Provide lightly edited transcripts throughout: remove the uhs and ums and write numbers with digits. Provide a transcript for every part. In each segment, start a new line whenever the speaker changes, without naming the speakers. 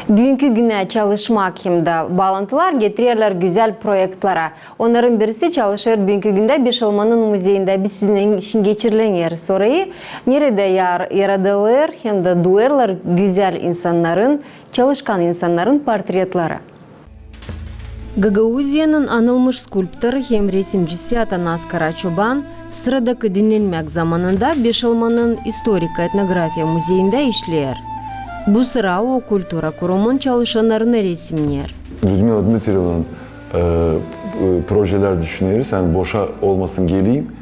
Bugünkü güne çalışmak hem de bağlantılar getirirler güzel proyektlere. Onların birisi çalışır bugünkü günde Beşalman'ın müzeyinde biz sizin için geçirilen yer sorayı. Nerede yaratılır hem de duyarlar güzel insanların, çalışkan insanların portretleri. Gagauziya'nın anılmış skulptörü hem resimcisi Atanas Karaçoban, sıradaki dinlenmek zamanında Beşalman'ın Historik Etnografiya Müzeyinde işler. Bu sıra o kültüra kurumun çalışanlarını resimler.
Людмила Дмитриевнa'nın projeler düşünüyoruz. Yani boşa olmasın geleyim.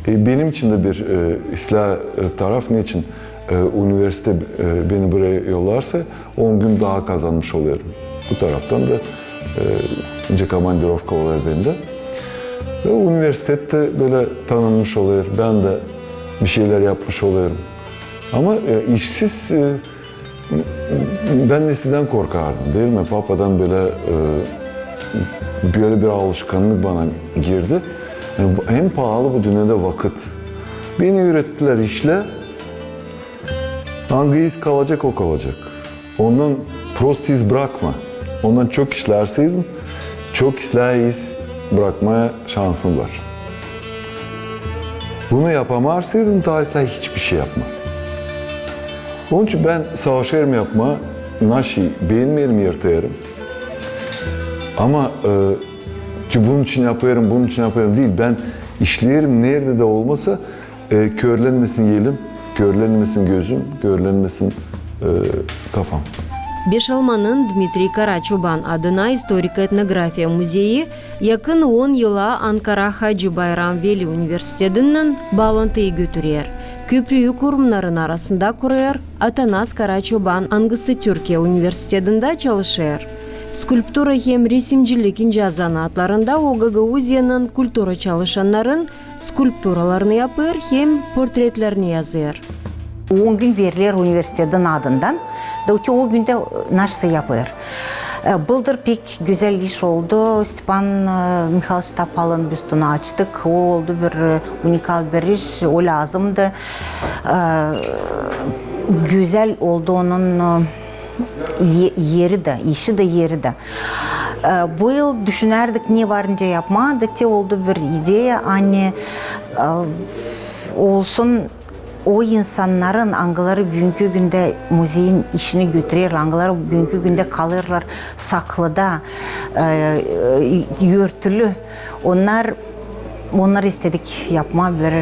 Benim için de bir ıslah taraf niçin üniversite beni buraya yollarsa 10 gün daha kazanmış oluyorum. Bu taraftan da ince komandirovka oluyor bende. Üniversitede böyle tanınmış oluyor. Ben de bir şeyler yapmış oluyorum. Ama işsiz ben eskiden korkardım değil mi? Papadan böyle bir alışkanlık bana girdi. Yani en pahalı bu dünyada vakit. Beni ürettiler işle. Hangi iz kalacak o kalacak. Ondan prost iz bırakma. Ondan çok işlerseydin çok ıslah iz bırakmaya şansın var. Bunu yapamazsaydın daha ıslah hiçbir şey yapma. Onun için ben savaşlarım yapma, naşi beğenmeyelim yırtayarım. Ama bunun için yapıyorum değil. Ben işlerim nerede de olmasa körlenmesin yelim, körlenmesin gözüm, körlenmesin kafam.
Beşalman'ın Dmitri Karaçoban adına Historik Etnografiya Müzeyi yakın 10 yıla Ankara Hacı Bayram Veli Üniversitesi'nden bağlantıyı götürüyor. Köprüyü kurumların arasında kuruyor, Atanas Karaçoban Angısı Türkiye Üniversitesi'nde çalışıyor. Skulptura hem resimcilik ince zanatlarında o Gagauziya'nın kültürü çalışanların skulpturalarını yapıyor hem portretlerini yazıyor.
10 gün verilir üniversitenin adından. O günde nasıl yapıyor? Bıldır pek güzel iş oldu. Stepan Mikhailovich Topal'ın büstünü açtık. O oldu bir unikal bir iş. O lazımdı. Güzel oldu onun yeri de, işi de yeri de. Bu yıl düşünerdik ne varınca yapmadık. Oldu bir ideya. Hani olsun o insanların angıları bugünkü günde müzeyin işini götürür, angıları bugünkü günde kalırlar saklıda, yörtülü. Onlar istedik yapma bir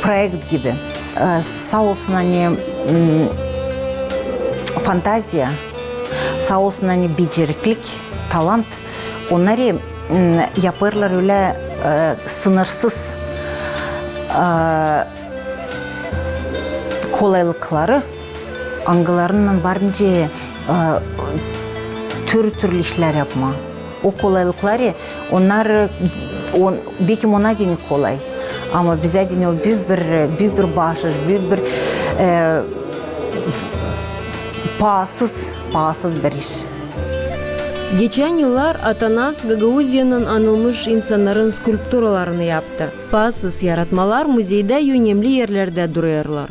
proje gibi. Sağ olsun hani fantaziya, sağ olsun hani beceriklik, talant. Onları yaparlar öyle sınırsız. Kolaylıkları, angılarından varınca türlü işler yapma. O kolaylıkları, onlar belki ona dini kolay. Ama bize dini o büyük bir bağışış, büyük bir pahasız bir iş.
Geçen yıllar Atanas Gagauziya'nın anılmış insanların skulpturalarını yaptı. Pahasız yaratmalar müzeyde önemli yerlerde duruyorlar.